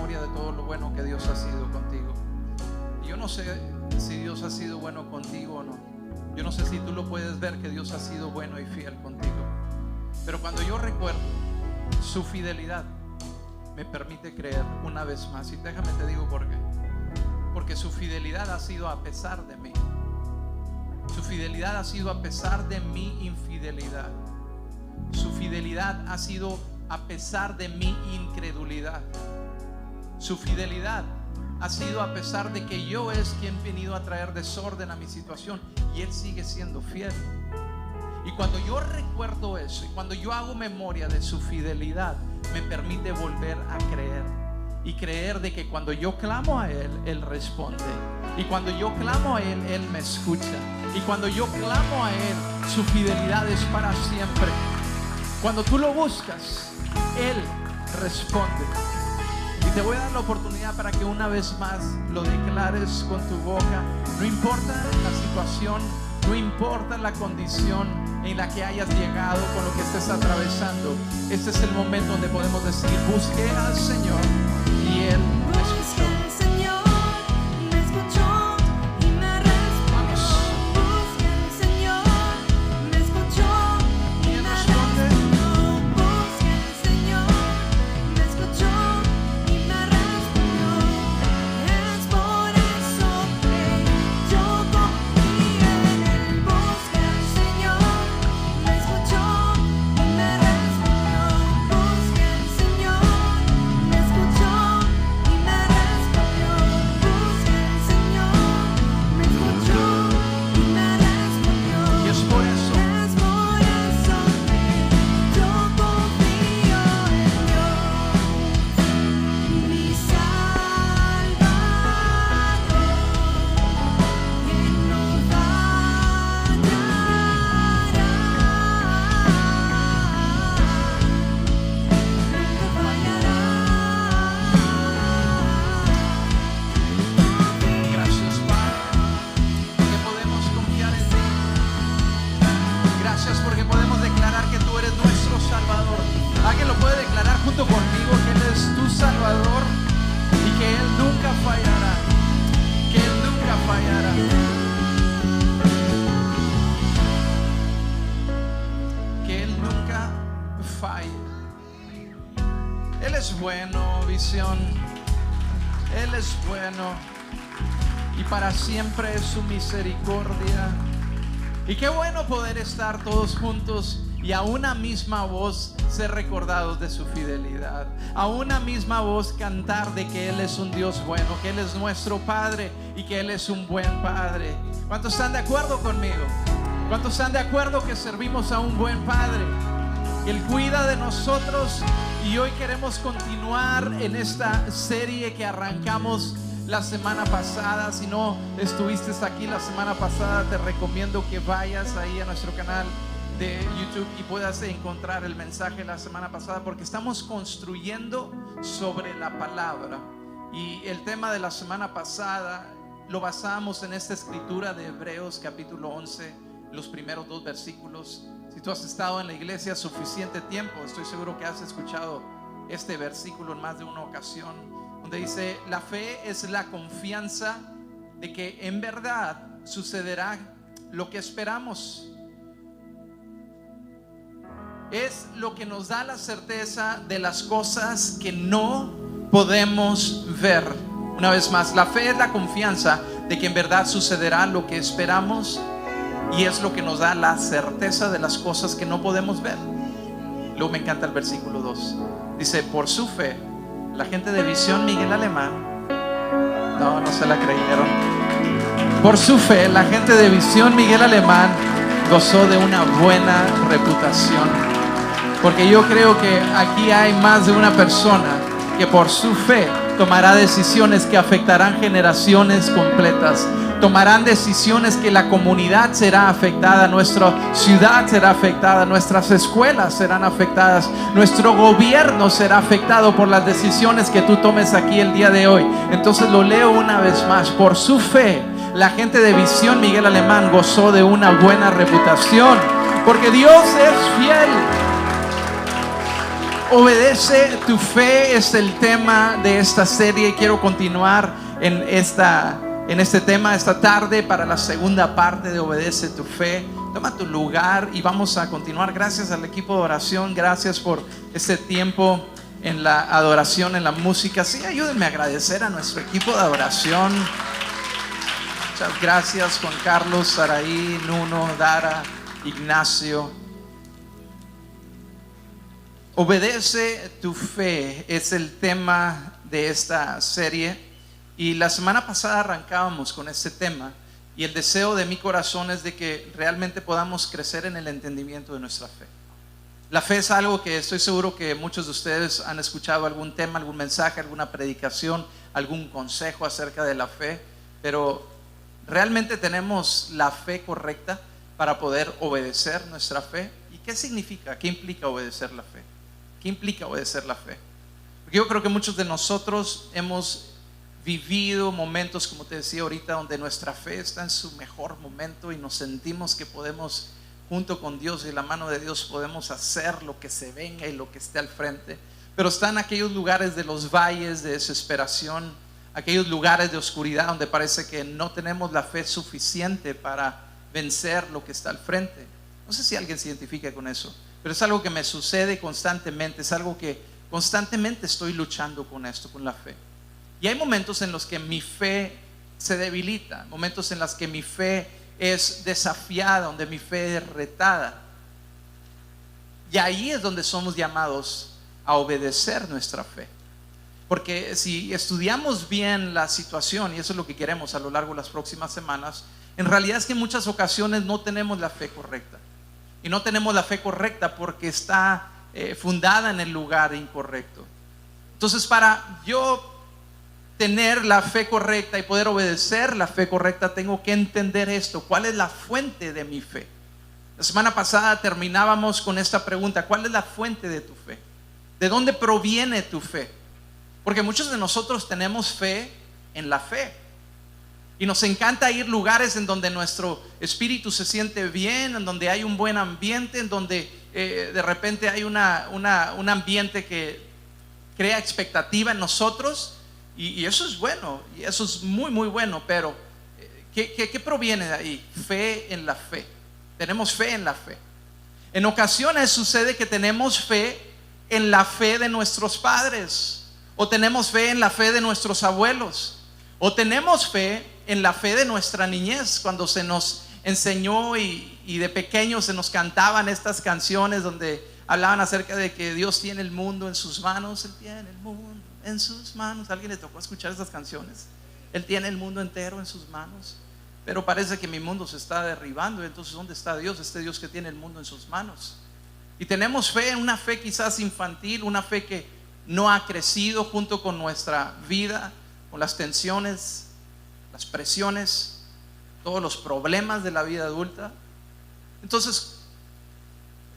memoria de todo lo bueno que Dios ha sido contigo. Y yo no sé si Dios ha sido bueno contigo o no. Yo no sé si tú lo puedes ver, que Dios ha sido bueno y fiel contigo. Pero cuando yo recuerdo su fidelidad, me permite creer una vez más. Y déjame te digo por qué. Porque su fidelidad ha sido a pesar de mí. Su fidelidad ha sido a pesar de mi infidelidad. Su fidelidad ha sido a pesar de mi incredulidad. Su fidelidad ha sido a pesar de que yo es quien he venido a traer desorden a mi situación, y Él sigue siendo fiel. Y cuando yo recuerdo eso, y cuando yo hago memoria de su fidelidad, me permite volver a creer. Y creer de que cuando yo clamo a Él, Él responde. Y cuando yo clamo a Él, Él me escucha. Y cuando yo clamo a Él, su fidelidad es para siempre. Cuando tú lo buscas, Él responde. Y te voy a dar la oportunidad para que una vez más lo declares con tu boca. No importa la situación, no importa la condición en la que hayas llegado, con lo que estés atravesando. Este es el momento donde podemos decir: busqué al Señor y Él me escuchó. Él es bueno, Visión. Él es bueno y para siempre es su misericordia. Y qué bueno poder estar todos juntos y a una misma voz ser recordados de su fidelidad. A una misma voz cantar de que Él es un Dios bueno, que Él es nuestro Padre y que Él es un buen Padre. ¿Cuántos están de acuerdo conmigo? ¿Cuántos están de acuerdo que servimos a un buen Padre? Él cuida de nosotros. Y hoy queremos continuar en esta serie que arrancamos la semana pasada. Si no estuviste aquí la semana pasada, te recomiendo que vayas ahí a nuestro canal de YouTube y puedas encontrar el mensaje de la semana pasada, porque estamos construyendo sobre la palabra. Y el tema de la semana pasada lo basamos en esta escritura de Hebreos capítulo 11, los primeros 2 versículos. Si tú has estado en la iglesia suficiente tiempo, estoy seguro que has escuchado este versículo en más de una ocasión, donde dice: la fe es la confianza de que en verdad sucederá lo que esperamos. Es lo que nos da la certeza de las cosas que no podemos ver. Una vez más, la fe es la confianza de que en verdad sucederá lo que esperamos, y es lo que nos da la certeza de las cosas que no podemos ver. Luego me encanta el versículo 2. Dice: por su fe, la gente de Visión Miguel Alemán, no se la creyeron. Por su fe, la gente de Visión Miguel Alemán gozó de una buena reputación. Porque yo creo que aquí hay más de una persona que por su fe tomará decisiones que afectarán generaciones completas. Tomarán decisiones que la comunidad será afectada, nuestra ciudad será afectada, nuestras escuelas serán afectadas, nuestro gobierno será afectado por las decisiones que tú tomes aquí el día de hoy. Entonces lo leo una vez más: por su fe, la gente de Visión Miguel Alemán gozó de una buena reputación, porque Dios es fiel. Obedece tu fe es el tema de esta serie y quiero continuar en este tema esta tarde para la segunda parte de Obedece tu fe. Toma tu lugar y vamos a continuar. Gracias al equipo de oración, gracias por este tiempo en la adoración, en la música. Sí, ayúdenme a agradecer a nuestro equipo de adoración. Muchas gracias, Juan Carlos, Saraí, Nuno, Dara, Ignacio. Obedece tu fe es el tema de esta serie y la semana pasada arrancábamos con este tema y el deseo de mi corazón es de que realmente podamos crecer en el entendimiento de nuestra fe. La fe es algo que estoy seguro que muchos de ustedes han escuchado algún tema, algún mensaje, alguna predicación, algún consejo acerca de la fe, pero ¿realmente tenemos la fe correcta para poder obedecer nuestra fe? ¿Y qué significa? ¿Qué implica obedecer la fe? ¿Qué implica obedecer la fe? Porque yo creo que muchos de nosotros hemos vivido momentos, como te decía ahorita, donde nuestra fe está en su mejor momento y nos sentimos que podemos, junto con Dios y la mano de Dios, podemos hacer lo que se venga y lo que esté al frente. Pero están aquellos lugares de los valles de desesperación, aquellos lugares de oscuridad donde parece que no tenemos la fe suficiente para vencer lo que está al frente. No sé si alguien se identifica con eso, pero es algo que me sucede constantemente, es algo que constantemente estoy luchando con esto, con la fe. Y hay momentos en los que mi fe se debilita, momentos en los que mi fe es desafiada, donde mi fe es retada. Y ahí es donde somos llamados a obedecer nuestra fe. Porque si estudiamos bien la situación, y eso es lo que queremos a lo largo de las próximas semanas, en realidad es que en muchas ocasiones no tenemos la fe correcta. Y no tenemos la fe correcta porque está fundada en el lugar incorrecto. Entonces, para yo tener la fe correcta y poder obedecer la fe correcta, tengo que entender esto. ¿Cuál es la fuente de mi fe? La semana pasada terminábamos con esta pregunta: ¿cuál es la fuente de tu fe? ¿De dónde proviene tu fe? Porque muchos de nosotros tenemos fe en la fe. Y nos encanta ir lugares en donde nuestro espíritu se siente bien, en donde hay un buen ambiente, en donde de repente hay un ambiente que crea expectativa en nosotros. Y eso es bueno, y eso es muy, muy bueno. Pero ¿qué proviene de ahí? Fe en la fe. Tenemos fe en la fe. En ocasiones sucede que tenemos fe en la fe de nuestros padres, o tenemos fe en la fe de nuestros abuelos, o tenemos fe en la fe de nuestra niñez, cuando se nos enseñó y de pequeños se nos cantaban estas canciones donde hablaban acerca de que Dios tiene el mundo en sus manos. Él tiene el mundo en sus manos. ¿A alguien le tocó escuchar estas canciones? Él tiene el mundo entero en sus manos. Pero parece que mi mundo se está derribando. Entonces, ¿dónde está Dios? Este Dios que tiene el mundo en sus manos. Y tenemos fe, una fe quizás infantil, una fe que no ha crecido junto con nuestra vida, con las tensiones, las presiones, todos los problemas de la vida adulta. Entonces,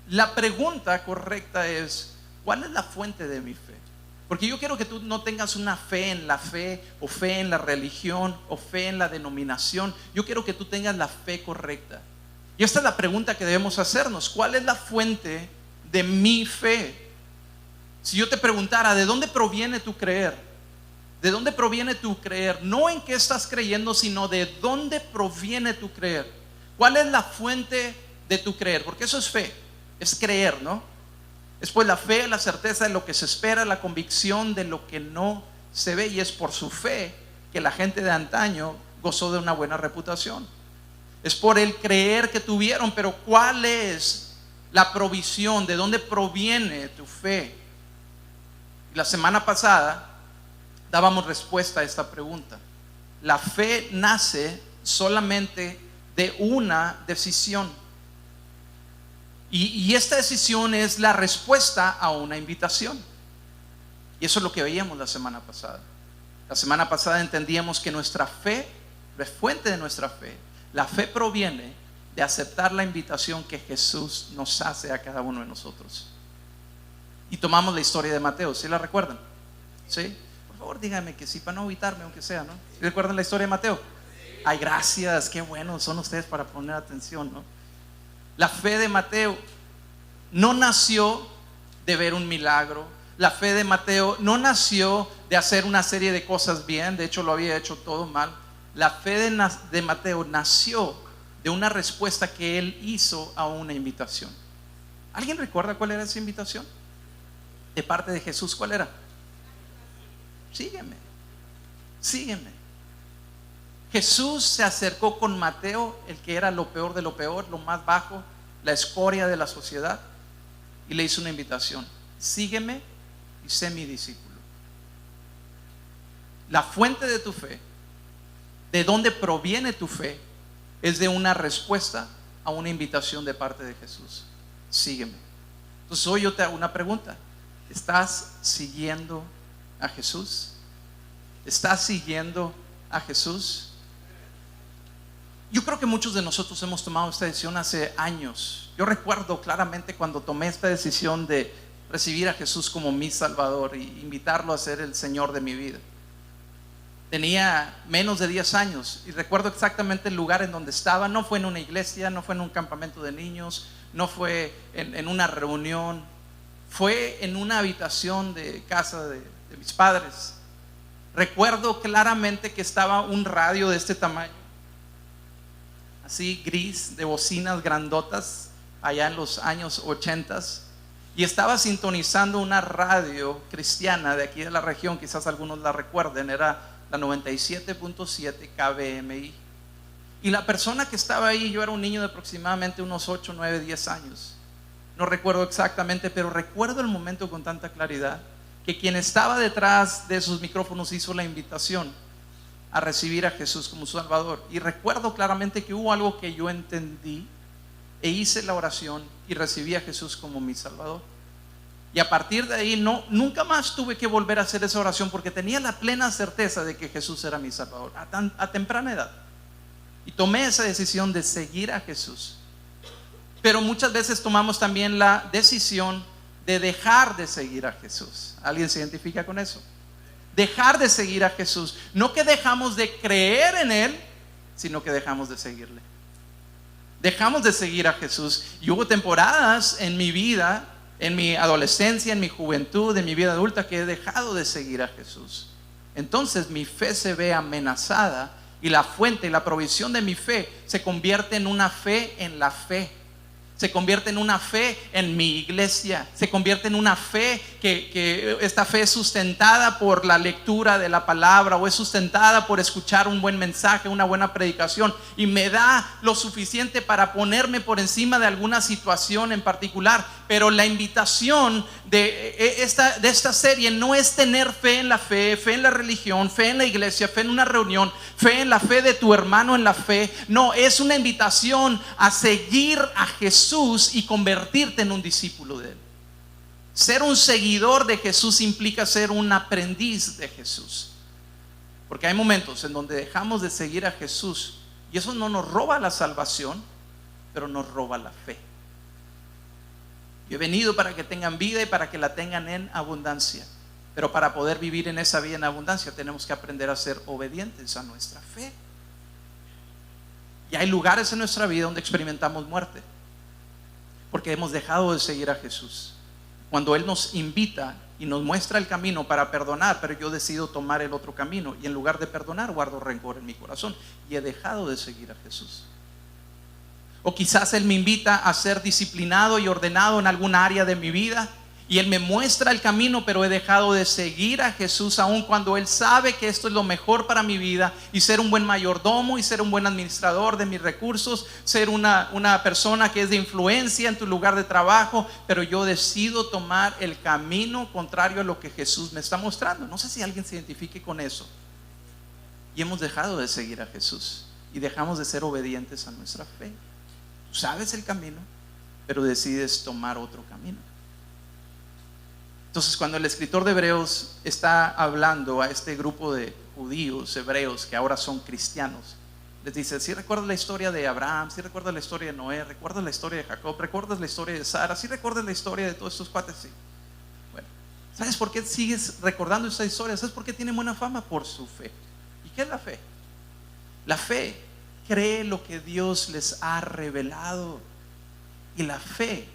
la pregunta correcta es: ¿cuál es la fuente de mi fe? Porque yo quiero que tú no tengas una fe en la fe, o fe en la religión, o fe en la denominación. Yo quiero que tú tengas la fe correcta. Y esta es la pregunta que debemos hacernos: ¿cuál es la fuente de mi fe? Si yo te preguntara, ¿de dónde proviene tu creer? ¿De dónde proviene tu creer? No en qué estás creyendo, sino de dónde proviene tu creer. ¿Cuál es la fuente de tu creer? Porque eso es fe, es creer, ¿no? Es pues la fe, la certeza de lo que se espera, la convicción de lo que no se ve. Y es por su fe que la gente de antaño gozó de una buena reputación. Es por el creer que tuvieron. Pero ¿cuál es la provisión? ¿De dónde proviene tu fe? La semana pasada dábamos respuesta a esta pregunta. La fe nace solamente de una decisión. Y esta decisión es la respuesta a una invitación. Y eso es lo que veíamos la semana pasada. La semana pasada entendíamos que nuestra fe, la fuente de nuestra fe, la fe proviene de aceptar la invitación que Jesús nos hace a cada uno de nosotros. Y tomamos la historia de Mateo. ¿Sí la recuerdan? ¿Sí? Por favor, díganme que sí, para no evitarme, aunque sea, ¿no? ¿Recuerdan la historia de Mateo? Ay, gracias, qué buenos son ustedes para poner atención, ¿no? La fe de Mateo no nació de ver un milagro. La fe de Mateo no nació de hacer una serie de cosas bien, de hecho lo había hecho todo mal. La fe de Mateo nació de una respuesta que él hizo a una invitación. ¿Alguien recuerda cuál era esa invitación? De parte de Jesús, ¿cuál era? Sígueme, sígueme. Jesús se acercó con Mateo, el que era lo peor de lo peor, lo más bajo, la escoria de la sociedad, y le hizo una invitación: sígueme y sé mi discípulo. La fuente de tu fe, de dónde proviene tu fe, es de una respuesta a una invitación de parte de Jesús: sígueme. Entonces hoy yo te hago una pregunta: ¿estás siguiendo a Jesús? ¿Estás siguiendo a Jesús? Yo creo que muchos de nosotros hemos tomado esta decisión hace años. Yo recuerdo claramente cuando tomé esta decisión de recibir a Jesús como mi Salvador e invitarlo a ser el Señor de mi vida. Tenía menos de 10 años y recuerdo exactamente el lugar en donde estaba. No fue en una iglesia, no fue en un campamento de niños, no fue en una reunión, fue en una habitación de casa de mis padres. Recuerdo claramente que estaba un radio de este tamaño, así gris, de bocinas grandotas, allá en los años 80, y estaba sintonizando una radio cristiana de aquí de la región. Quizás algunos la recuerden, era la 97.7 KBMI. Y la persona que estaba ahí, yo era un niño de aproximadamente unos 8, 9, 10 años, no recuerdo exactamente, pero recuerdo el momento con tanta claridad, que quien estaba detrás de esos micrófonos hizo la invitación a recibir a Jesús como su Salvador. Y recuerdo claramente que hubo algo que yo entendí e hice la oración y recibí a Jesús como mi Salvador. Y a partir de ahí nunca más tuve que volver a hacer esa oración, porque tenía la plena certeza de que Jesús era mi Salvador a temprana edad. Y tomé esa decisión de seguir a Jesús. Pero muchas veces tomamos también la decisión de dejar de seguir a Jesús. ¿Alguien se identifica con eso? Dejar de seguir a Jesús. No que dejamos de creer en Él, sino que dejamos de seguirle. Dejamos de seguir a Jesús. Y hubo temporadas en mi vida, en mi adolescencia, en mi juventud, en mi vida adulta, que he dejado de seguir a Jesús. Entonces mi fe se ve amenazada, y la fuente y la provisión de mi fe se convierte en una fe en la fe. Se convierte en una fe en mi iglesia. Se convierte en una fe que esta fe es sustentada por la lectura de la palabra, o es sustentada por escuchar un buen mensaje, una buena predicación, y me da lo suficiente para ponerme por encima de alguna situación en particular. Pero la invitación de esta serie no es tener fe en la fe, fe en la religión, fe en la iglesia, fe en una reunión, fe en la fe de tu hermano en la fe. No, es una invitación a seguir a Jesús y convertirte en un discípulo de Él. Ser un seguidor de Jesús implica ser un aprendiz de Jesús. Porque hay momentos en donde dejamos de seguir a Jesús, y eso no nos roba la salvación, pero nos roba la fe. Yo he venido para que tengan vida y para que la tengan en abundancia. Pero para poder vivir en esa vida en abundancia, tenemos que aprender a ser obedientes a nuestra fe. Y hay lugares en nuestra vida donde experimentamos muerte, porque hemos dejado de seguir a Jesús. Cuando Él nos invita y nos muestra el camino para perdonar, pero yo decido tomar el otro camino, y en lugar de perdonar guardo rencor en mi corazón, y he dejado de seguir a Jesús. O quizás Él me invita a ser disciplinado y ordenado en alguna área de mi vida, y Él me muestra el camino, pero he dejado de seguir a Jesús, aun cuando Él sabe que esto es lo mejor para mi vida, y ser un buen mayordomo, y ser un buen administrador de mis recursos, ser una persona que es de influencia en tu lugar de trabajo. Pero yo decido tomar el camino contrario a lo que Jesús me está mostrando. No sé si alguien se identifique con eso. Y hemos dejado de seguir a Jesús y dejamos de ser obedientes a nuestra fe. Tú sabes el camino, pero decides tomar otro camino. Entonces, cuando el escritor de Hebreos está hablando a este grupo de judíos, hebreos, que ahora son cristianos, les dice: ¿sí recuerdas la historia de Abraham? ¿Sí recuerdas la historia de Noé? ¿Recuerdas la historia de Jacob? ¿Recuerdas la historia de Sara? ¿Sí recuerdas la historia de todos estos cuates? Sí. Bueno, ¿sabes por qué sigues recordando esta historia? ¿Sabes por qué tiene buena fama? Por su fe. ¿Y qué es la fe? La fe cree lo que Dios les ha revelado, y la fe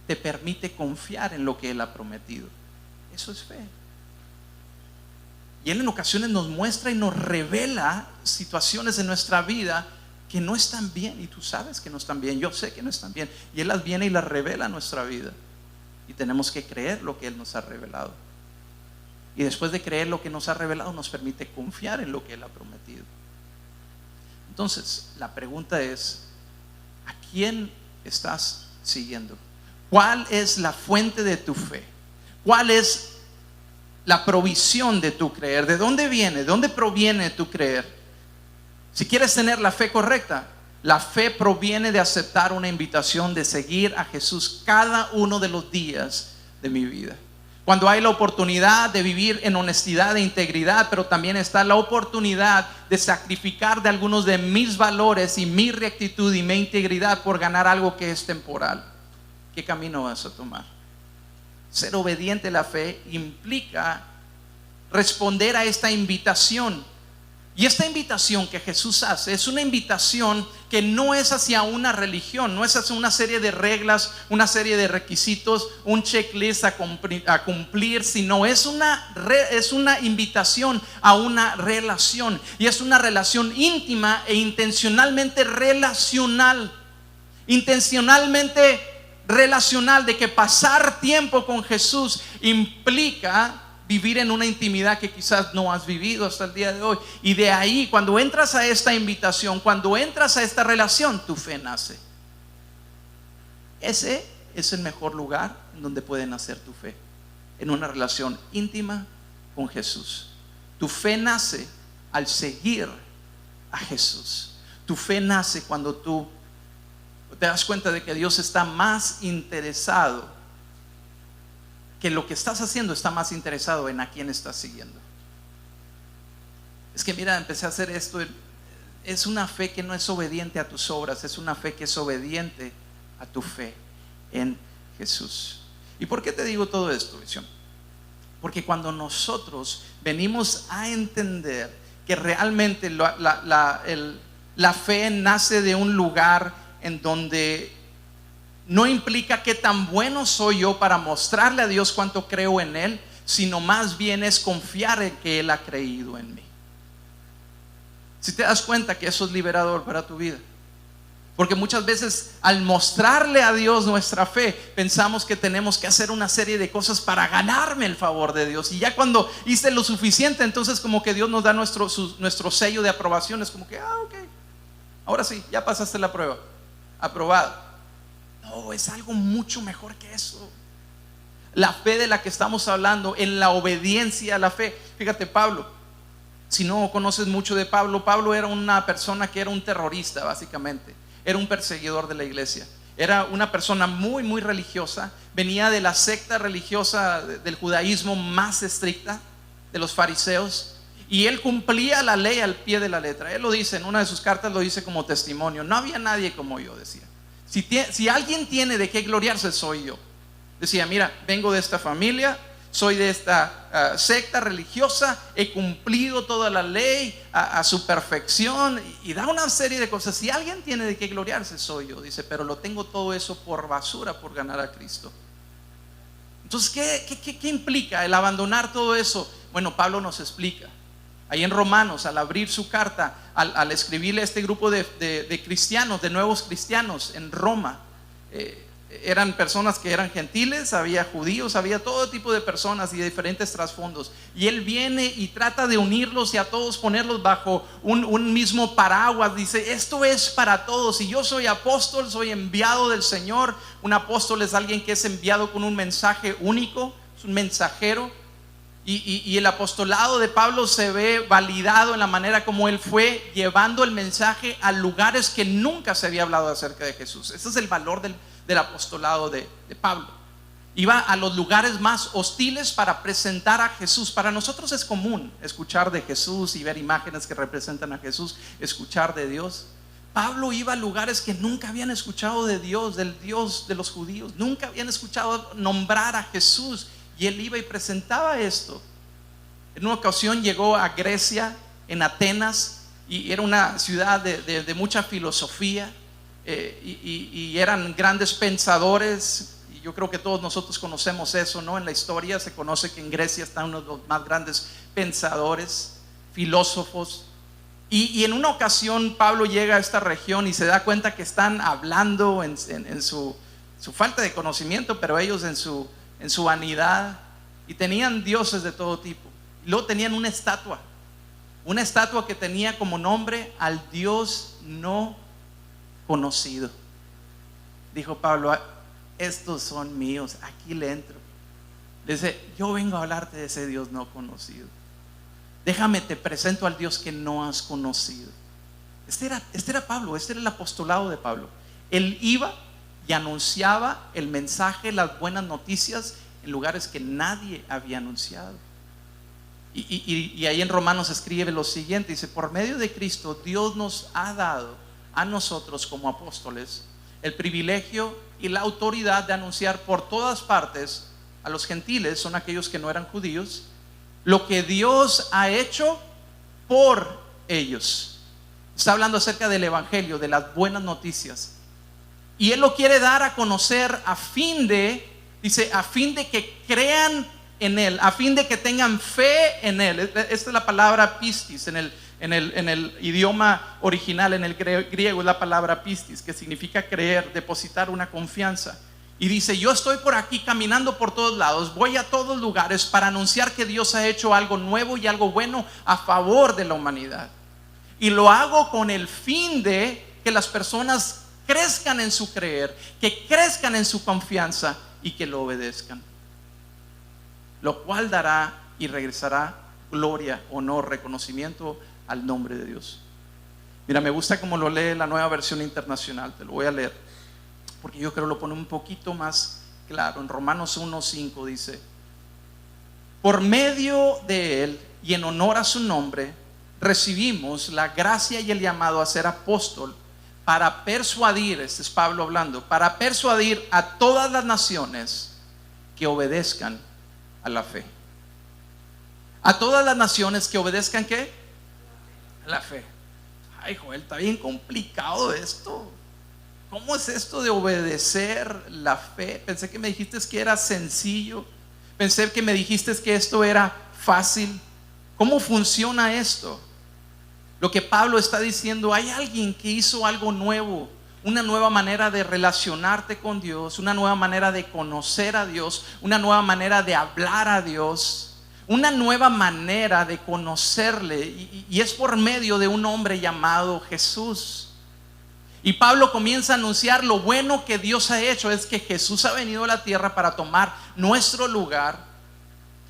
te permite confiar en lo que Él ha prometido. Eso es fe. Y Él en ocasiones nos muestra y nos revela situaciones en nuestra vida que no están bien, y tú sabes que no están bien, yo sé que no están bien, y Él las viene y las revela a nuestra vida, y tenemos que creer lo que Él nos ha revelado. Y después de creer lo que nos ha revelado, nos permite confiar en lo que Él ha prometido. Entonces, la pregunta es: ¿a quién estás siguiendo? ¿Cuál es la fuente de tu fe? ¿Cuál es la provisión de tu creer? ¿De dónde viene? ¿De dónde proviene tu creer? Si quieres tener la fe correcta, la fe proviene de aceptar una invitación de seguir a Jesús cada uno de los días de mi vida. Cuando hay la oportunidad de vivir en honestidad e integridad, pero también está la oportunidad de sacrificar de algunos de mis valores y mi rectitud y mi integridad por ganar algo que es temporal. ¿Qué camino vas a tomar? Ser obediente a la fe implica responder a esta invitación. Y esta invitación que Jesús hace es una invitación que no es hacia una religión, no es hacia una serie de reglas, una serie de requisitos, un checklist a cumplir, sino es una invitación a una relación. Y es una relación íntima e intencionalmente relacional. Intencionalmente relacional, de que pasar tiempo con Jesús implica vivir en una intimidad que quizás no has vivido hasta el día de hoy. Y de ahí, cuando entras a esta invitación, cuando entras a esta relación, tu fe nace. Ese es el mejor lugar en donde puede nacer tu fe, en una relación íntima con Jesús. Tu fe nace al seguir a Jesús. Tu fe nace cuando tú te das cuenta de que Dios está más interesado, que lo que estás haciendo está más interesado en a quién estás siguiendo. Es que mira, empecé a hacer esto. Es una fe que no es obediente a tus obras, es una fe que es obediente a tu fe en Jesús. ¿Y por qué te digo todo esto, Visión? Porque cuando nosotros venimos a entender que realmente la fe nace de un lugar en donde no implica qué tan bueno soy yo para mostrarle a Dios cuánto creo en Él, sino más bien es confiar en que Él ha creído en mí. Si te das cuenta que eso es liberador para tu vida, porque muchas veces al mostrarle a Dios nuestra fe, pensamos que tenemos que hacer una serie de cosas para ganarme el favor de Dios, y ya cuando hice lo suficiente, entonces como que Dios nos da nuestro sello de aprobación. Es como que, ok, ahora sí, ya pasaste la prueba, aprobado. No, es algo mucho mejor que eso. La fe de la que estamos hablando, en la obediencia a la fe. Fíjate, Pablo, si no conoces mucho de Pablo, Pablo era una persona que era un terrorista, básicamente. Era un perseguidor de la iglesia. Era una persona muy, muy religiosa. Venía de la secta religiosa del judaísmo más estricta, de los fariseos. Y él cumplía la ley al pie de la letra. Él lo dice, en una de sus cartas lo dice como testimonio: no había nadie como yo, decía. Si alguien tiene de qué gloriarse, soy yo. Decía, mira, vengo de esta familia, soy de esta secta religiosa, he cumplido toda la ley a su perfección, y da una serie de cosas. Si alguien tiene de qué gloriarse, soy yo. Dice, pero lo tengo todo eso por basura por ganar a Cristo. Entonces, ¿qué implica el abandonar todo eso? Bueno, Pablo nos explica. Ahí en Romanos, al abrir su carta, al escribirle a este grupo de cristianos, de nuevos cristianos en Roma, eran personas que eran gentiles, había judíos, había todo tipo de personas y de diferentes trasfondos. Y él viene y trata de unirlos y a todos ponerlos bajo un mismo paraguas. Dice, esto es para todos. Y yo soy apóstol, soy enviado del Señor. Un apóstol es alguien que es enviado con un mensaje único, es un mensajero. Y el apostolado de Pablo se ve validado en la manera como él fue llevando el mensaje a lugares que nunca se había hablado acerca de Jesús. Ese es el valor del apostolado de Pablo. Iba a los lugares más hostiles para presentar a Jesús. Para nosotros es común escuchar de Jesús y ver imágenes que representan a Jesús, escuchar de Dios. Pablo iba a lugares que nunca habían escuchado de Dios, del Dios de los judíos. Nunca habían escuchado nombrar a Jesús. Y él iba y presentaba esto. En una ocasión llegó a Grecia, en Atenas, y era una ciudad de mucha filosofía, y eran grandes pensadores. yo creo que todos nosotros conocemos eso, ¿no? En la historia se conoce que en Grecia están uno de los más grandes pensadores, filósofos. Y en una ocasión Pablo llega a esta región y se da cuenta que están hablando en su falta de conocimiento, pero ellos en su vanidad, y tenían dioses de todo tipo. Y luego tenían una estatua que tenía como nombre al Dios no conocido. Dijo Pablo: estos son míos, aquí le entro. Le dice: yo vengo a hablarte de ese Dios no conocido. Déjame, te presento al Dios que no has conocido. Este era Pablo, este era el apostolado de Pablo. Él iba y anunciaba el mensaje, las buenas noticias en lugares que nadie había anunciado. Y ahí en Romanos escribe lo siguiente, dice: por medio de Cristo Dios nos ha dado a nosotros como apóstoles el privilegio y la autoridad de anunciar por todas partes a los gentiles, son aquellos que no eran judíos, lo que Dios ha hecho por ellos. Está hablando acerca del evangelio, de las buenas noticias, y Él lo quiere dar a conocer a fin de que crean en Él, a fin de que tengan fe en Él. Esta es la palabra pistis en el idioma original, en el griego es la palabra pistis, que significa creer, depositar una confianza. Y dice: yo estoy por aquí caminando por todos lados, voy a todos lugares para anunciar que Dios ha hecho algo nuevo y algo bueno a favor de la humanidad. Y lo hago con el fin de que las personas crezcan en su creer, que crezcan en su confianza y que lo obedezcan, lo cual dará y regresará gloria, honor, reconocimiento al nombre de Dios. Mira, me gusta como lo lee la Nueva Versión Internacional. Te lo voy a leer porque yo creo que lo pone un poquito más claro. En Romanos 1:5 dice: por medio de Él y en honor a su nombre recibimos la gracia y el llamado a ser apóstol, para persuadir, este es Pablo hablando, para persuadir a todas las naciones que obedezcan a la fe. A todas las naciones que obedezcan, ¿qué? A la fe. Ay, Joel, está bien complicado esto. ¿Cómo es esto de obedecer la fe? Pensé que me dijiste que era sencillo. Pensé que me dijiste que esto era fácil. ¿Cómo funciona esto? Lo que Pablo está diciendo: hay alguien que hizo algo nuevo, una nueva manera de relacionarte con Dios, una nueva manera de conocer a Dios, una nueva manera de hablar a Dios, una nueva manera de conocerle, y es por medio de un hombre llamado Jesús. Y Pablo comienza a anunciar lo bueno que Dios ha hecho. Es que Jesús ha venido a la tierra para tomar nuestro lugar,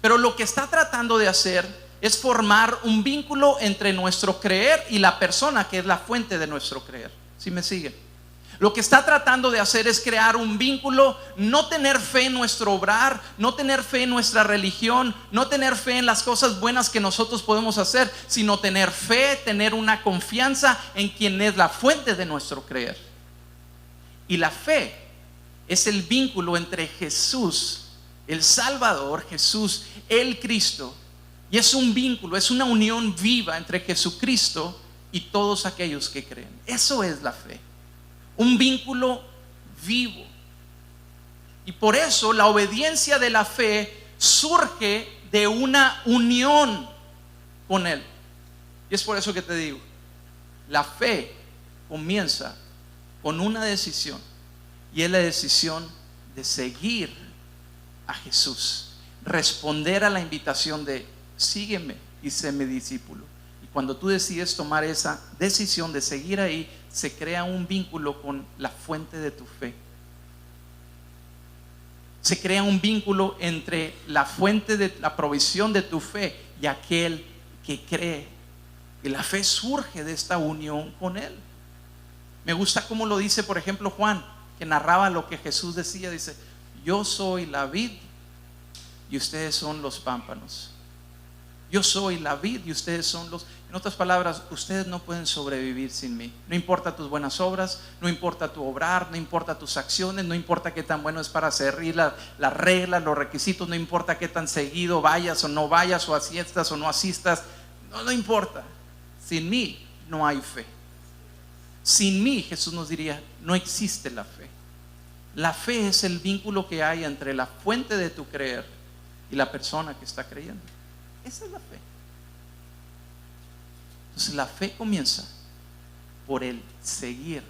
pero lo que está tratando de hacer es formar un vínculo entre nuestro creer y la persona que es la fuente de nuestro creer. ¿Sí me sigue? Lo que está tratando de hacer es crear un vínculo, no tener fe en nuestro obrar, no tener fe en nuestra religión, no tener fe en las cosas buenas que nosotros podemos hacer, sino tener fe, tener una confianza en quien es la fuente de nuestro creer. Y la fe es el vínculo entre Jesús, el Salvador, Jesús, el Cristo. Y es un vínculo, es una unión viva entre Jesucristo y todos aquellos que creen. Eso es la fe, un vínculo vivo. Y por eso la obediencia de la fe surge de una unión con Él. Y es por eso que te digo, la fe comienza con una decisión, y es la decisión de seguir a Jesús, responder a la invitación de: sígueme y sé mi discípulo. Y cuando tú decides tomar esa decisión de seguir ahí, se crea un vínculo con la fuente de tu fe. Se crea un vínculo entre la fuente de la provisión de tu fe y aquel que cree. Y la fe surge de esta unión con Él. Me gusta cómo lo dice, por ejemplo, Juan, que narraba lo que Jesús decía. Dice: yo soy la vid y ustedes son los pámpanos. Yo soy la vid y ustedes son los... En otras palabras, ustedes no pueden sobrevivir sin mí. No importa tus buenas obras, no importa tu obrar, no importa tus acciones, no importa qué tan bueno es para seguir las reglas, los requisitos, no importa qué tan seguido vayas o no vayas, o asistas o no asistas, no importa. Sin mí no hay fe. Sin mí, Jesús nos diría, no existe la fe. La fe es el vínculo que hay entre la fuente de tu creer y la persona que está creyendo. Esa es la fe. Entonces la fe comienza por el seguir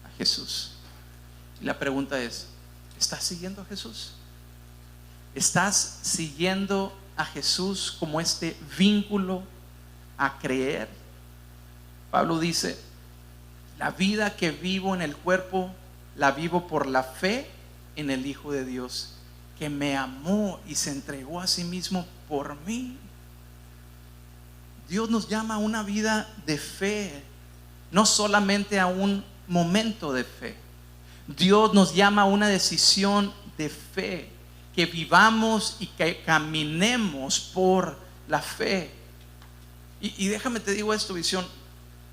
a Jesús. Y la pregunta es, ¿estás siguiendo a Jesús? ¿Estás siguiendo a Jesús como este vínculo a creer? Pablo dice, la vida que vivo en el cuerpo la vivo por la fe en el Hijo de Dios, que me amó y se entregó a sí mismo por mí. Dios nos llama a una vida de fe, no solamente a un momento de fe. Dios nos llama a una decisión de fe, que vivamos y que caminemos por la fe. Y déjame te digo esto, Visión.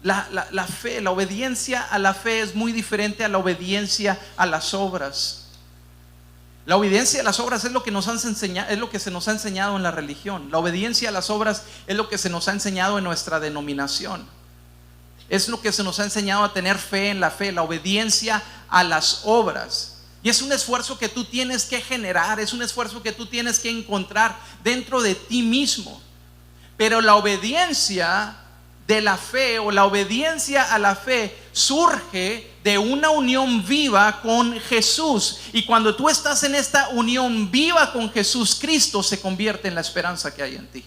La fe, la obediencia a la fe es muy diferente a la obediencia a las obras. La obediencia a las obras es lo que nos han enseñado, es lo que se nos ha enseñado en la religión. La obediencia a las obras es lo que se nos ha enseñado en nuestra denominación. Es lo que se nos ha enseñado a tener fe en la fe, la obediencia a las obras. Y es un esfuerzo que tú tienes que generar, es un esfuerzo que tú tienes que encontrar dentro de ti mismo. Pero la obediencia de la fe, o la obediencia a la fe, surge de una unión viva con Jesús. Y cuando tú estás en esta unión viva con Jesús, Cristo se convierte en la esperanza que hay en ti.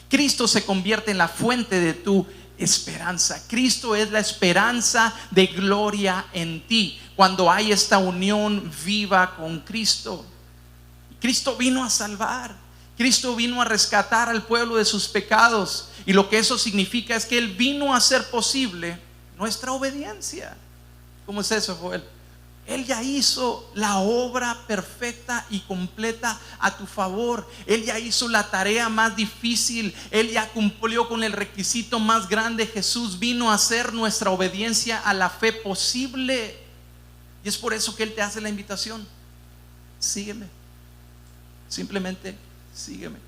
Cristo se convierte en la fuente de tu esperanza. Cristo es la esperanza de gloria en ti cuando hay esta unión viva con Cristo. Cristo vino a salvar, Cristo vino a rescatar al pueblo de sus pecados, y lo que eso significa es que Él vino a hacer posible nuestra obediencia. ¿Cómo es eso, Joel? Él ya hizo la obra perfecta y completa a tu favor. Él ya hizo la tarea más difícil. Él ya cumplió con el requisito más grande. Jesús vino a hacer nuestra obediencia a la fe posible. Y es por eso que Él te hace la invitación: sígueme. Simplemente sígueme.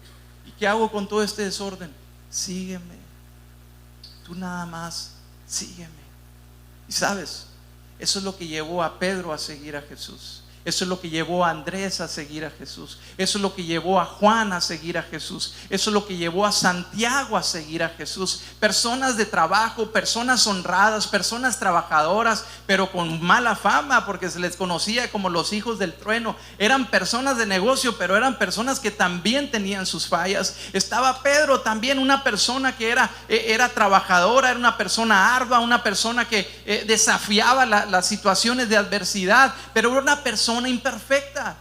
¿Y qué hago con todo este desorden? Sígueme. Tú nada más sígueme. Y sabes, eso es lo que llevó a Pedro a seguir a Jesús. Eso es lo que llevó a Andrés a seguir a Jesús. Eso es lo que llevó a Juan a seguir a Jesús. Eso es lo que llevó a Santiago a seguir a Jesús. Personas de trabajo, personas honradas, personas trabajadoras, pero con mala fama porque se les conocía como los hijos del trueno. Eran personas de negocio, pero eran personas que también tenían sus fallas. Estaba Pedro también, una persona que era trabajadora, era una persona ardua, una persona que desafiaba las situaciones de adversidad, pero era una persona imperfecta.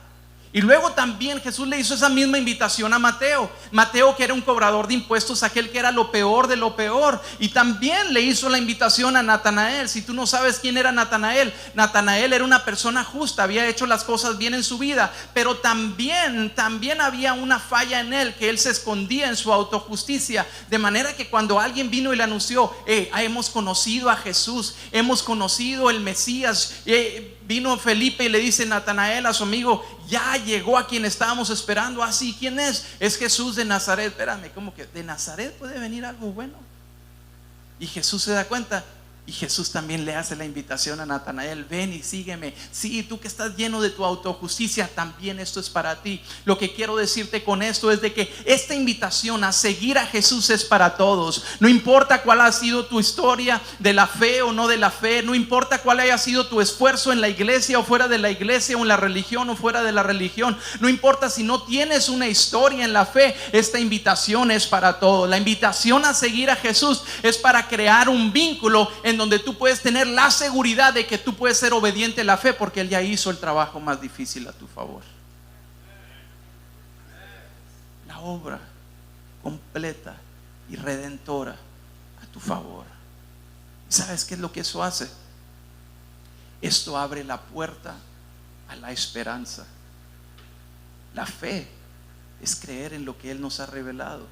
Y luego también Jesús le hizo esa misma invitación a Mateo. Mateo, que era un cobrador de impuestos, aquel que era lo peor de lo peor. Y también le hizo la invitación a Natanael. Si tú no sabes quién era Natanael, Natanael era una persona justa, había hecho las cosas bien en su vida, pero también había una falla en él, que él se escondía en su autojusticia. De manera que cuando alguien vino y le anunció: hemos conocido a Jesús, hemos conocido el Mesías, vino Felipe y le dice Natanael a su amigo: ya llegó a quien estábamos esperando. Así, ¿quién es? Es Jesús de Nazaret. Espérame, ¿cómo que de Nazaret puede venir algo bueno? Y Jesús se da cuenta. Y Jesús también le hace la invitación a Natanael: ven y sígueme. Sí, tú que estás lleno de tu autojusticia, también esto es para ti. Lo que quiero decirte con esto es de que esta invitación a seguir a Jesús es para todos. No importa cuál ha sido tu historia de la fe o no de la fe, no importa cuál haya sido tu esfuerzo en la iglesia o fuera de la iglesia, o en la religión o fuera de la religión, no importa si no tienes una historia en la fe, esta invitación es para todos. La invitación a seguir a Jesús es para crear un vínculo en donde tú puedes tener la seguridad de que tú puedes ser obediente a la fe, porque Él ya hizo el trabajo más difícil a tu favor. La obra completa y redentora a tu favor. ¿Sabes qué es lo que eso hace? Esto abre la puerta a la esperanza. La fe es creer en lo que Él nos ha revelado,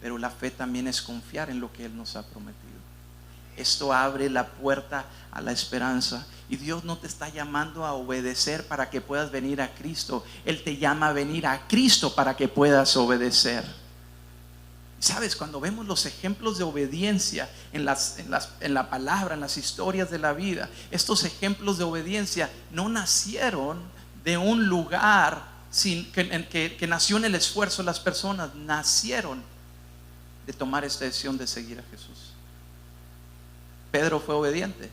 pero la fe también es confiar en lo que Él nos ha prometido. Esto abre la puerta a la esperanza. Y Dios no te está llamando a obedecer para que puedas venir a Cristo. Él te llama a venir a Cristo para que puedas obedecer. ¿Sabes? Cuando vemos los ejemplos de obediencia en la palabra, en las historias de la vida, estos ejemplos de obediencia no nacieron de un lugar que nació en el esfuerzo de las personas, nacieron de tomar esta decisión de seguir a Jesús. Pedro fue obediente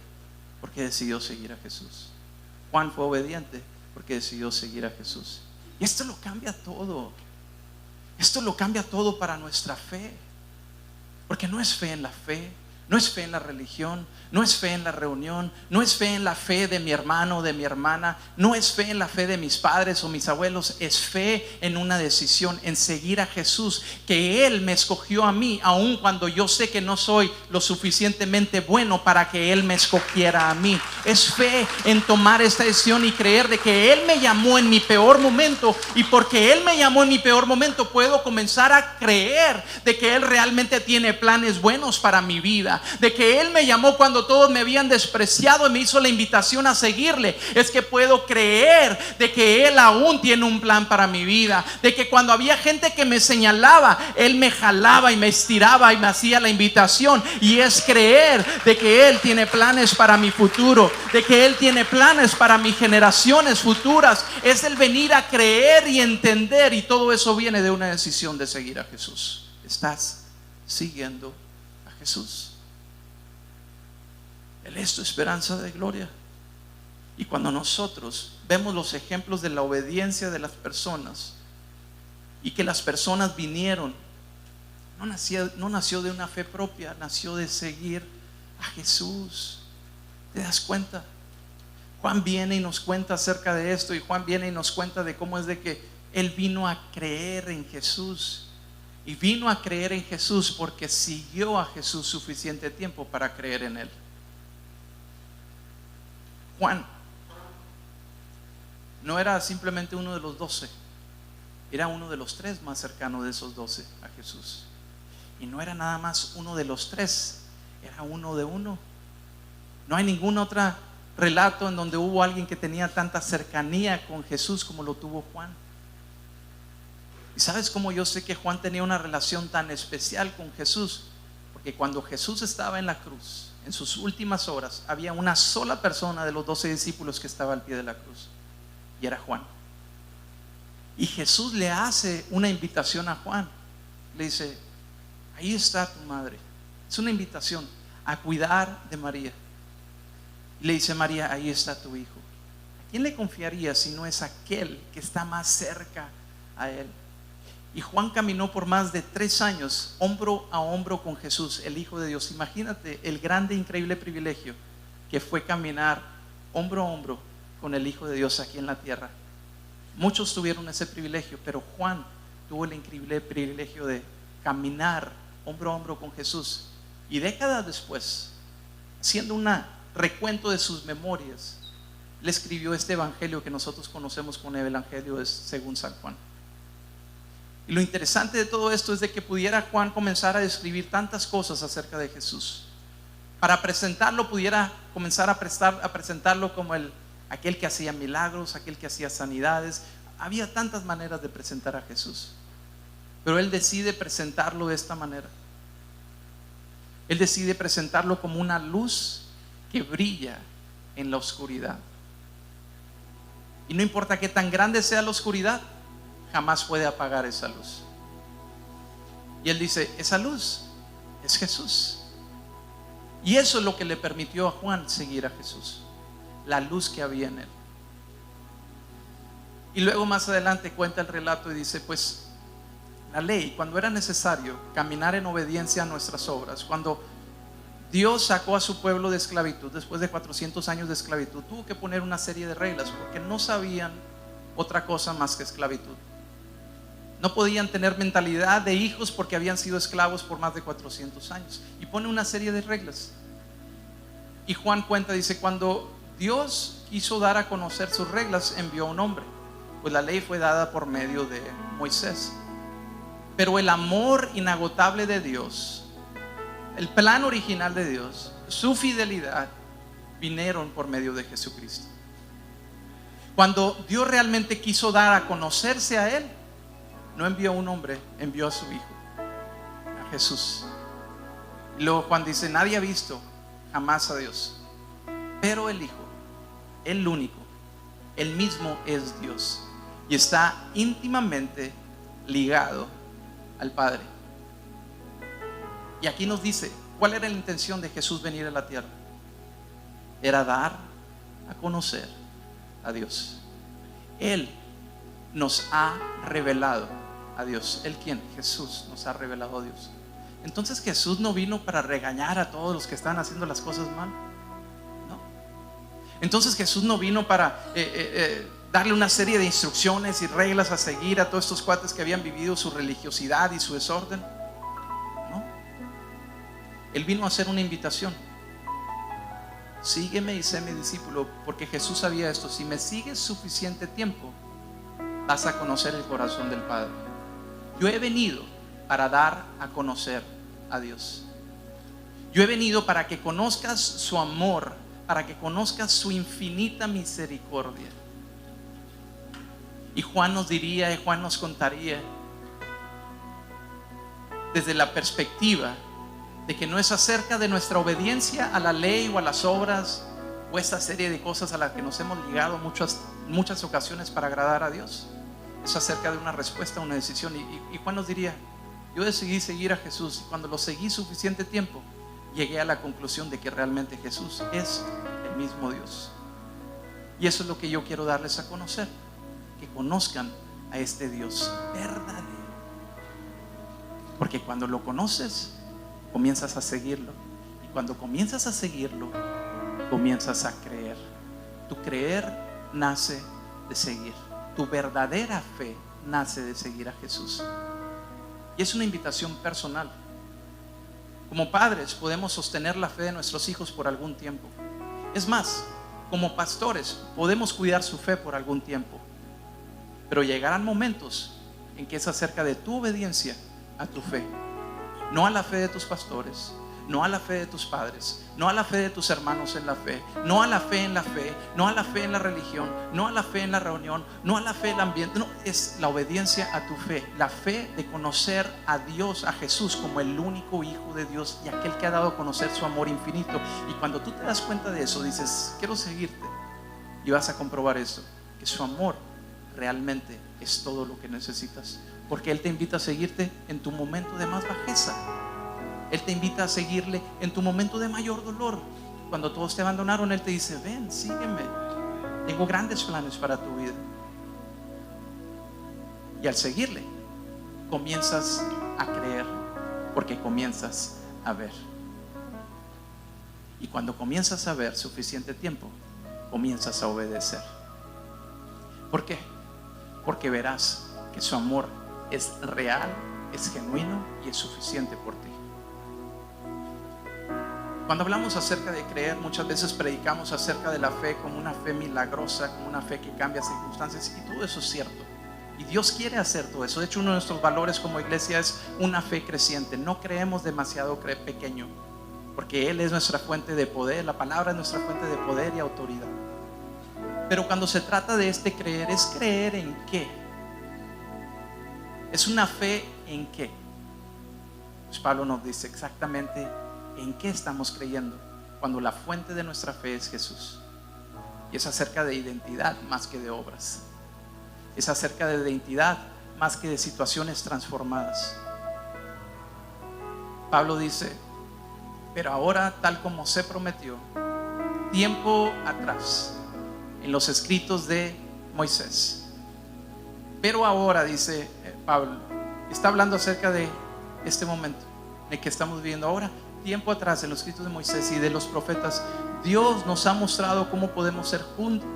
porque decidió seguir a Jesús. Juan fue obediente porque decidió seguir a Jesús. Y esto lo cambia todo. Esto lo cambia todo para nuestra fe. Porque no es fe en la fe, no es fe en la religión, no es fe en la reunión, no es fe en la fe de mi hermano o de mi hermana, no es fe en la fe de mis padres o mis abuelos. Es fe en una decisión, en seguir a Jesús, que Él me escogió a mí, aun cuando yo sé que no soy lo suficientemente bueno para que Él me escogiera a mí. Es fe en tomar esta decisión y creer de que Él me llamó en mi peor momento, y porque Él me llamó en mi peor momento puedo comenzar a creer de que Él realmente tiene planes buenos para mi vida, de que Él me llamó cuando todos me habían despreciado y me hizo la invitación a seguirle. Es que puedo creer de que Él aún tiene un plan para mi vida, de que cuando había gente que me señalaba, Él me jalaba y me estiraba y me hacía la invitación. Y es creer de que Él tiene planes para mi futuro, de que Él tiene planes para mis generaciones futuras. Es el venir a creer y entender, y todo eso viene de una decisión de seguir a Jesús. ¿Estás siguiendo a Jesús? Él es tu esperanza de gloria. Y cuando nosotros vemos los ejemplos de la obediencia de las personas, y que las personas vinieron, no nació de una fe propia, nació de seguir a Jesús. ¿Te das cuenta? Juan viene y nos cuenta acerca de esto, y Juan viene y nos cuenta de cómo es de que él vino a creer en Jesús. Y vino a creer en Jesús porque siguió a Jesús suficiente tiempo para creer en Él. Juan no era simplemente uno de los 12, era uno de los 3 más cercanos de esos 12 a Jesús. Y no era nada más uno de los 3, era uno de uno. No hay ningún otro relato en donde hubo alguien que tenía tanta cercanía con Jesús como lo tuvo Juan. ¿Y sabes cómo yo sé que Juan tenía una relación tan especial con Jesús? Porque cuando Jesús estaba en la cruz, en sus últimas horas, había una sola persona de los 12 discípulos que estaba al pie de la cruz, y era Juan. Y Jesús le hace una invitación a Juan. Le dice: ahí está tu madre. Es una invitación a cuidar de María. Y le dice: María, ahí está tu hijo. ¿A quién le confiaría si no es aquel que está más cerca a él? Y Juan caminó por más de 3 años hombro a hombro con Jesús, el Hijo de Dios. Imagínate el grande, increíble privilegio que fue caminar hombro a hombro con el Hijo de Dios aquí en la tierra. Muchos tuvieron ese privilegio, pero Juan tuvo el increíble privilegio de caminar hombro a hombro con Jesús. Y décadas después, haciendo un recuento de sus memorias, le escribió este evangelio que nosotros conocemos como el evangelio según San Juan. Y lo interesante de todo esto es de que pudiera Juan comenzar a describir tantas cosas acerca de Jesús. Para presentarlo, pudiera comenzar a presentarlo como aquel que hacía milagros, aquel que hacía sanidades. Había tantas maneras de presentar a Jesús, pero él decide presentarlo de esta manera. Él decide presentarlo como una luz que brilla en la oscuridad. Y no importa qué tan grande sea la oscuridad, jamás puede apagar esa luz. Y él dice: esa luz es Jesús. Y eso es lo que le permitió a Juan seguir a Jesús, la luz que había en él. Y luego más adelante cuenta el relato y dice: pues la ley, cuando era necesario caminar en obediencia a nuestras obras, cuando Dios sacó a su pueblo de esclavitud después de 400 años de esclavitud, tuvo que poner una serie de reglas porque no sabían otra cosa más que esclavitud. No podían tener mentalidad de hijos porque habían sido esclavos por más de 400 años. Y pone una serie de reglas. Y Juan cuenta, dice: cuando Dios quiso dar a conocer sus reglas, envió a un hombre. Pues la ley fue dada por medio de Moisés. Pero el amor inagotable de Dios, el plan original de Dios, su fidelidad, vinieron por medio de Jesucristo. Cuando Dios realmente quiso dar a conocerse a Él, no envió a un hombre, envió a su Hijo. a Jesús. Y luego Juan dice, nadie ha visto jamás a Dios, pero el Hijo, el único, Él mismo es Dios y está íntimamente ligado al Padre. Y aquí nos dice, ¿cuál era la intención de Jesús venir a la tierra? Era dar a conocer a Dios. Él nos ha revelado a Dios. ¿Él quién? Jesús nos ha revelado a Dios. Entonces Jesús no vino para regañar a todos los que están haciendo las cosas mal. No. Entonces Jesús no vino para darle una serie de instrucciones y reglas a seguir a todos estos cuates que habían vivido su religiosidad y su desorden. No. Él vino a hacer una invitación. Sígueme y sé mi discípulo, porque Jesús sabía esto: si me sigues suficiente tiempo, vas a conocer el corazón del Padre. Yo he venido para dar a conocer a Dios. Yo he venido para que conozcas su amor, para que conozcas su infinita misericordia. Y Juan nos diría, y Juan nos contaría desde la perspectiva de que no es acerca de nuestra obediencia a la ley o a las obras o esta serie de cosas a las que nos hemos ligado muchas ocasiones para agradar a Dios. Es acerca de una respuesta, una decisión. Y Juan nos diría, yo decidí seguir a Jesús, y cuando lo seguí suficiente tiempo, llegué a la conclusión de que realmente Jesús es el mismo Dios. Y eso es lo que yo quiero darles a conocer, que conozcan a este Dios verdadero. Porque cuando lo conoces, comienzas a seguirlo, y cuando comienzas a seguirlo, comienzas a creer. Tu creer nace de seguir. Tu verdadera fe nace de seguir a Jesús. Y es una invitación personal. Como padres podemos sostener la fe de nuestros hijos por algún tiempo. Es más, como pastores podemos cuidar su fe por algún tiempo. Pero llegarán momentos en que es acerca de tu obediencia a tu fe, no a la fe de tus pastores, no a la fe de tus padres, no a la fe de tus hermanos en la fe, no a la fe en la fe, no a la fe en la religión, no a la fe en la reunión, no a la fe en el ambiente. No, es la obediencia a tu fe, la fe de conocer a Dios, a Jesús como el único Hijo de Dios y aquel que ha dado a conocer su amor infinito. Y cuando tú te das cuenta de eso, dices, quiero seguirte, y vas a comprobar eso, que su amor realmente es todo lo que necesitas, porque Él te invita a seguirte en tu momento de más bajeza. Él te invita a seguirle en tu momento de mayor dolor. Cuando todos te abandonaron, Él te dice, ven, sígueme, tengo grandes planes para tu vida. Y al seguirle, comienzas a creer, porque comienzas a ver. Y cuando comienzas a ver suficiente tiempo, comienzas a obedecer. ¿Por qué? Porque verás que su amor es real, es genuino y es suficiente por ti. Cuando hablamos acerca de creer, muchas veces predicamos acerca de la fe como una fe milagrosa, como una fe que cambia circunstancias, y todo eso es cierto. Y Dios quiere hacer todo eso. De hecho, uno de nuestros valores como iglesia es una fe creciente. No creemos demasiado pequeño, porque Él es nuestra fuente de poder. La palabra es nuestra fuente de poder y autoridad. Pero cuando se trata de este creer, ¿es creer en qué? ¿Es una fe en qué? Pues Pablo nos dice exactamente en qué estamos creyendo cuando la fuente de nuestra fe es Jesús. Y es acerca de identidad más que de obras. Es acerca de identidad más que de situaciones transformadas. Pablo dice, pero ahora, tal como se prometió tiempo atrás en los escritos de Moisés. Pero ahora, dice Pablo, está hablando acerca de este momento en el que estamos viviendo ahora. Tiempo atrás en los escritos de Moisés y de los profetas, Dios nos ha mostrado cómo podemos ser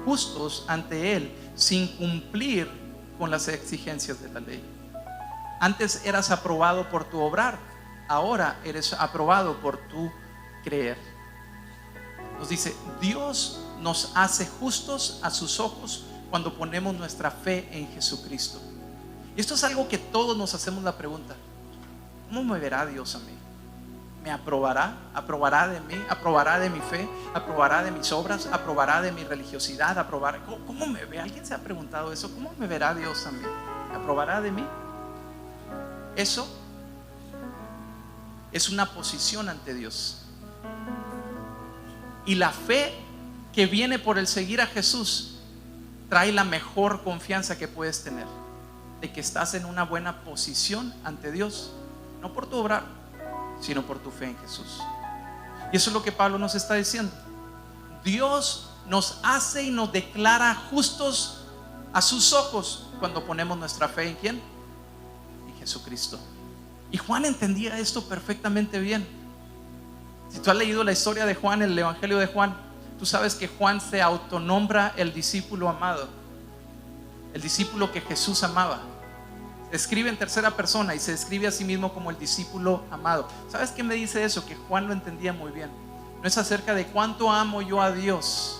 justos ante Él sin cumplir con las exigencias de la ley. Antes eras aprobado por tu obrar, ahora eres aprobado por tu creer. Nos dice, Dios nos hace justos a sus ojos cuando ponemos nuestra fe en Jesucristo. Y esto es algo que todos nos hacemos la pregunta: ¿cómo me verá Dios a mí? ¿Me aprobará? ¿Aprobará de mí? ¿Aprobará de mi fe? ¿Aprobará de mis obras? ¿Aprobará de mi religiosidad? ¿Aprobará? ¿Cómo me ve? ¿Alguien se ha preguntado eso? ¿Cómo me verá Dios a mí? ¿Aprobará de mí? Eso es una posición ante Dios. Y la fe que viene por el seguir a Jesús trae la mejor confianza que puedes tener, de que estás en una buena posición ante Dios, no por tu obrar, sino por tu fe en Jesús. Y eso es lo que Pablo nos está diciendo. Dios nos hace y nos declara justos a sus ojos cuando ponemos nuestra fe ¿en quién? En Jesucristo. Y Juan entendía esto perfectamente bien. Si tú has leído la historia de Juan, el Evangelio de Juan, tú sabes que Juan se autonombra el discípulo amado, el discípulo que Jesús amaba. Se escribe en tercera persona y se describe a sí mismo como el discípulo amado. ¿Sabes qué me dice eso? Que Juan lo entendía muy bien. No es acerca de cuánto amo yo a Dios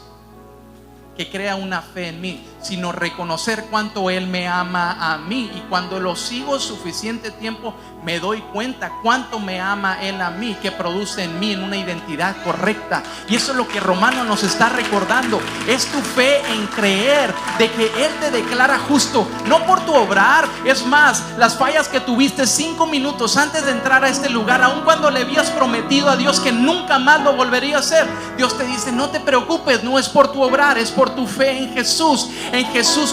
que crea una fe en mí, sino reconocer cuánto Él me ama a mí. Y cuando lo sigo suficiente tiempo, me doy cuenta cuánto me ama Él a mí, que produce en mí una identidad correcta. Y eso es lo que Romanos nos está recordando. Es tu fe en creer de que Él te declara justo, no por tu obrar. Es más, las fallas que tuviste 5 minutos antes de entrar a este lugar, aun cuando le habías prometido a Dios que nunca más lo volvería a hacer, Dios te dice: no te preocupes, no es por tu obrar, es por tu fe en Jesús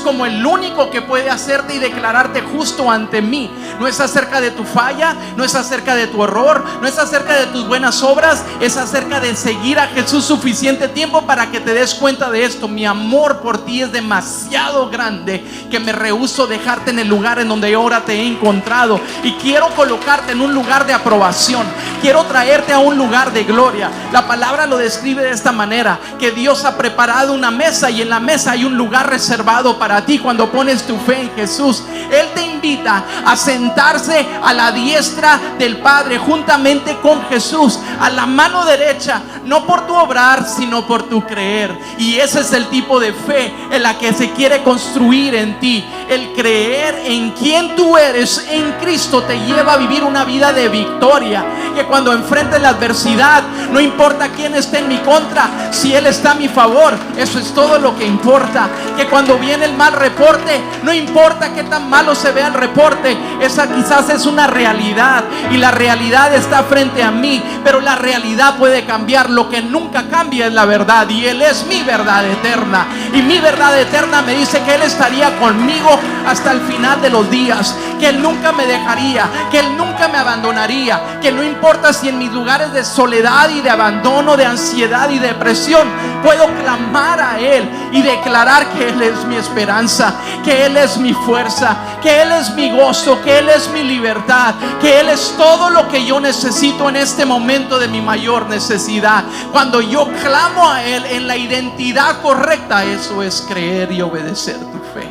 como el único que puede hacerte y declararte justo ante mí. No es acerca de tu falla, no es acerca de tu error, no es acerca de tus buenas obras, es acerca de seguir a Jesús suficiente tiempo para que te des cuenta de esto. Mi amor por ti es demasiado grande que me rehúso dejarte en el lugar en donde ahora te he encontrado, y quiero colocarte en un lugar de aprobación, quiero traerte a un lugar de gloria. La palabra lo describe de esta manera: que Dios ha preparado una mesa, y en la mesa hay un lugar reservado para ti cuando pones tu fe en Jesús. Él te invita a sentarse a la diestra del Padre juntamente con Jesús, a la mano derecha, no por tu obrar, sino por tu creer. Y ese es el tipo de fe en la que se quiere construir en ti. El creer en quien tú eres en Cristo te lleva a vivir una vida de victoria, que cuando enfrentes la adversidad, no importa quién esté en mi contra, si Él está a mi favor, eso es todo lo que importa. Que cuando viene el mal reporte, no importa qué tan malo se vea el reporte, esa quizás es una realidad y la realidad está frente a mí, pero la realidad puede cambiar. Lo que nunca cambia es la verdad, y Él es mi verdad eterna, y mi verdad eterna me dice que Él estaría conmigo hasta el final de los días, que Él nunca me dejaría, que Él nunca me abandonaría, que no importa si en mis lugares de soledad y de abandono, de ansiedad y depresión, puedo clamar a Él y declarar que Él es mi esperanza, que Él es mi fuerza, que Él es mi gozo, que Él es mi libertad, que Él es todo lo que yo necesito en este momento de mi mayor necesidad. Cuando yo clamo a Él en la identidad correcta, eso es creer y obedecer tu fe.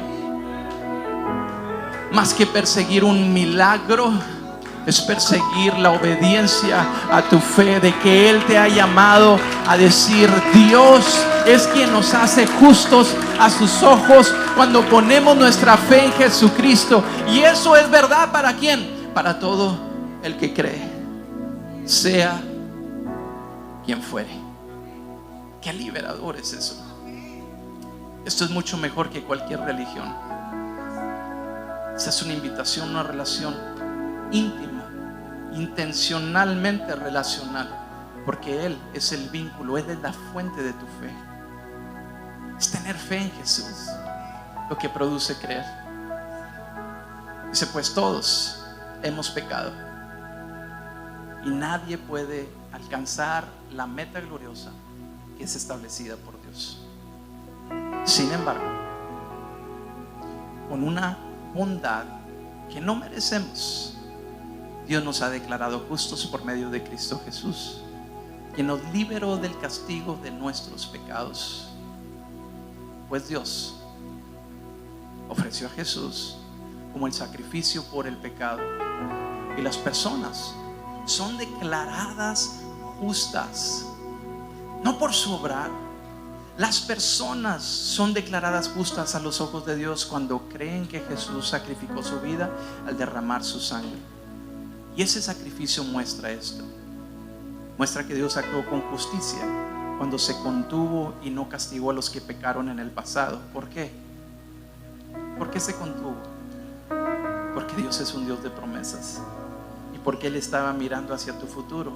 Más que perseguir un milagro, es perseguir la obediencia a tu fe, de que Él te ha llamado a decir: Dios es quien nos hace justos a sus ojos cuando ponemos nuestra fe en Jesucristo. Y eso es verdad ¿para quién? Para todo el que cree, sea quien fuere. Qué liberador es eso. Esto es mucho mejor que cualquier religión. Esta es una invitación, una relación íntima, intencionalmente relacional, porque Él es el vínculo, Él es la fuente de tu fe. Es tener fe en Jesús lo que produce creer. Dice: pues todos hemos pecado y nadie puede alcanzar la meta gloriosa que es establecida por Dios. Sin embargo, con una bondad que no merecemos, Dios nos ha declarado justos por medio de Cristo Jesús, quien nos liberó del castigo de nuestros pecados. Pues Dios ofreció a Jesús como el sacrificio por el pecado, y las personas son declaradas justas no por su obrar. Las personas son declaradas justas a los ojos de Dios cuando creen que Jesús sacrificó su vida al derramar su sangre. Y ese sacrificio muestra esto. Muestra que Dios actuó con justicia cuando se contuvo y no castigó a los que pecaron en el pasado. ¿Por qué? ¿Por qué se contuvo? Porque Dios es un Dios de promesas. Y porque Él estaba mirando hacia tu futuro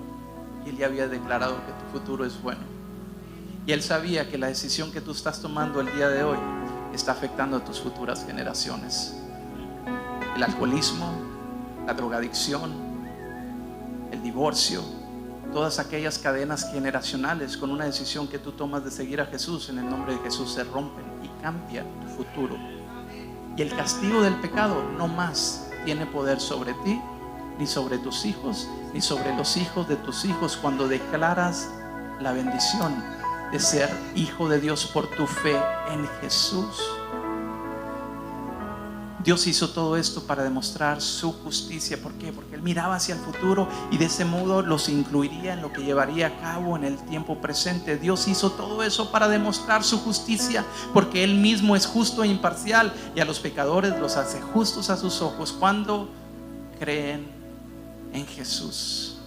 y Él ya había declarado que tu futuro es bueno. Y Él sabía que la decisión que tú estás tomando el día de hoy está afectando a tus futuras generaciones. El alcoholismo, la drogadicción, el divorcio, todas aquellas cadenas generacionales, con una decisión que tú tomas de seguir a Jesús, en el nombre de Jesús se rompen y cambia tu futuro. Y el castigo del pecado no más tiene poder sobre ti, ni sobre tus hijos, ni sobre los hijos de tus hijos, cuando declaras la bendición de ser hijo de Dios por tu fe en Jesús. Dios hizo todo esto para demostrar su justicia. ¿Por qué? Porque Él miraba hacia el futuro y de ese modo los incluiría en lo que llevaría a cabo en el tiempo presente. Dios hizo todo eso para demostrar su justicia, porque Él mismo es justo e imparcial, y a los pecadores los hace justos a sus ojos cuando creen en Jesús.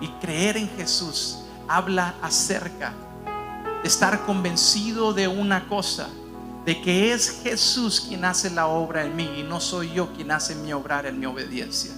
Y creer en Jesús habla acerca de estar convencido de una cosa: de que es Jesús quien hace la obra en mí y no soy yo quien hace mi obrar en mi obediencia.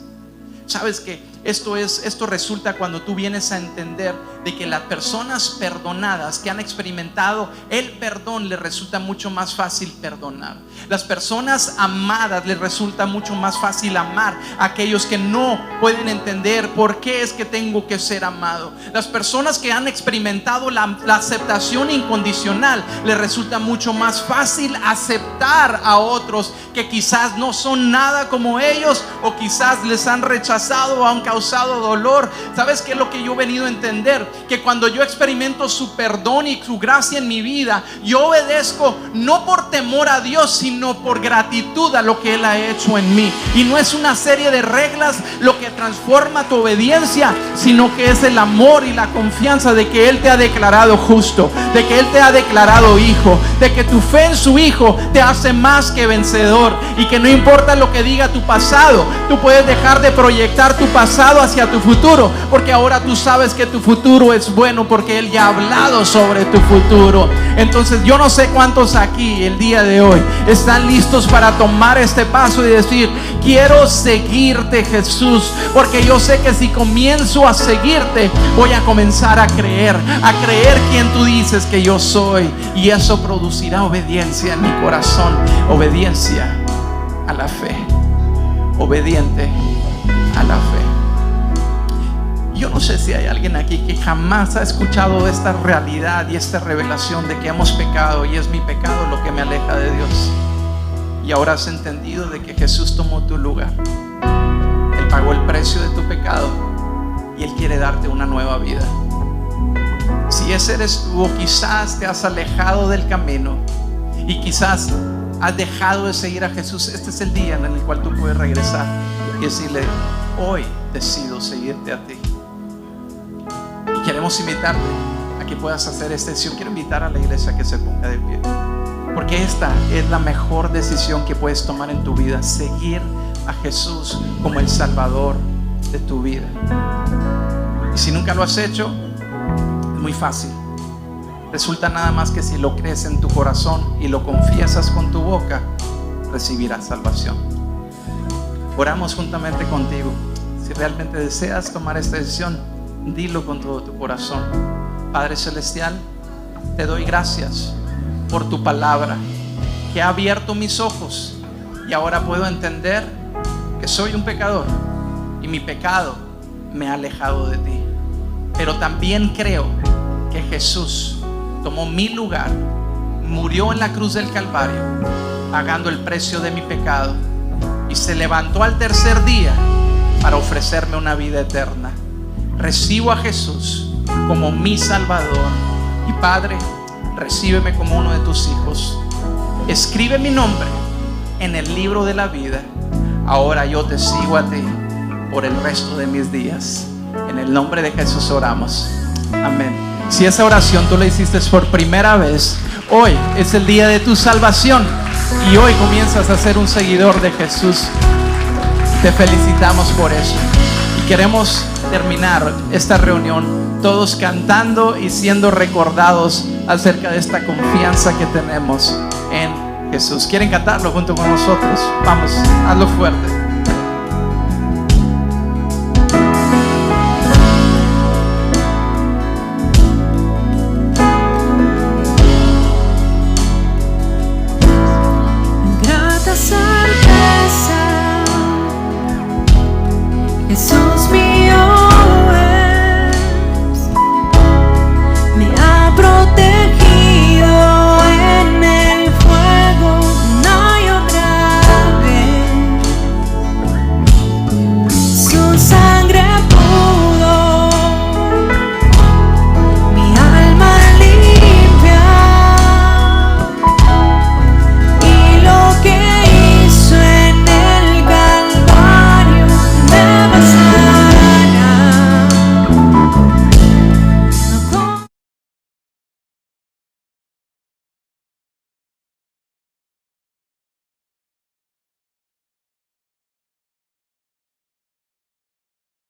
Sabes que esto resulta cuando tú vienes a entender de que las personas perdonadas que han experimentado el perdón, les resulta mucho más fácil perdonar. Las personas amadas les resulta mucho más fácil amar a aquellos que no pueden entender por qué es que tengo que ser amado. Las personas que han experimentado la aceptación incondicional, les resulta mucho más fácil aceptar a otros que quizás no son nada como ellos, o quizás les han rechazado o han causado dolor. ¿Sabes qué es lo que yo he venido a entender? Que cuando yo experimento su perdón y su gracia en mi vida, yo obedezco no por temor a Dios, sino por gratitud a lo que Él ha hecho en mí. Y no es una serie de reglas lo que transforma tu obediencia, sino que es el amor y la confianza de que Él te ha declarado justo, de que Él te ha declarado hijo, de que tu fe en su Hijo te hace más que vencedor, y que no importa lo que diga tu pasado, tú puedes dejar de proyectar tu pasado hacia tu futuro, porque ahora tú sabes que tu futuro es bueno, porque Él ya ha hablado sobre tu futuro. Entonces yo no sé cuántos aquí el día de hoy están listos para tomar este paso y decir: quiero seguirte, Jesús, porque yo sé que si comienzo a seguirte, voy a comenzar a creer quien tú dices que yo soy, y eso producirá obediencia en mi corazón, obediencia a la fe, obediente a la fe. Yo no sé si hay alguien aquí que jamás ha escuchado esta realidad y esta revelación de que hemos pecado y es mi pecado lo que me aleja de Dios, y ahora has entendido de que Jesús tomó tu lugar. Él pagó el precio de tu pecado y Él quiere darte una nueva vida. Si ese eres tú, o quizás te has alejado del camino y quizás has dejado de seguir a Jesús, este es el día en el cual tú puedes regresar y decirle: hoy decido seguirte a ti. Y queremos invitarte a que puedas hacer esta decisión. Quiero invitar a la iglesia a que se ponga de pie, porque esta es la mejor decisión que puedes tomar en tu vida: seguir a Jesús como el Salvador de tu vida. Y si nunca lo has hecho, es muy fácil. Resulta nada más que si lo crees en tu corazón y lo confiesas con tu boca, recibirás salvación. Oramos juntamente contigo. Si realmente deseas tomar esta decisión, dilo con todo tu corazón. Padre Celestial, te doy gracias por tu palabra, que ha abierto mis ojos, y ahora puedo entender que soy un pecador y mi pecado me ha alejado de ti. Pero también creo que Jesús tomó mi lugar, murió en la cruz del Calvario, pagando el precio de mi pecado, y se levantó al tercer día para ofrecerme una vida eterna. Recibo a Jesús como mi Salvador, y Padre, recíbeme como uno de tus hijos. Escribe mi nombre en el libro de la vida. Ahora yo te sigo a ti por el resto de mis días. En el nombre de Jesús oramos. Amén. Si esa oración tú la hiciste por primera vez, hoy es el día de tu salvación y hoy comienzas a ser un seguidor de Jesús. Te felicitamos por eso, y queremos terminar esta reunión todos cantando y siendo recordados acerca de esta confianza que tenemos en Jesús. ¿Quieren cantarlo junto con nosotros? Vamos, hazlo fuerte.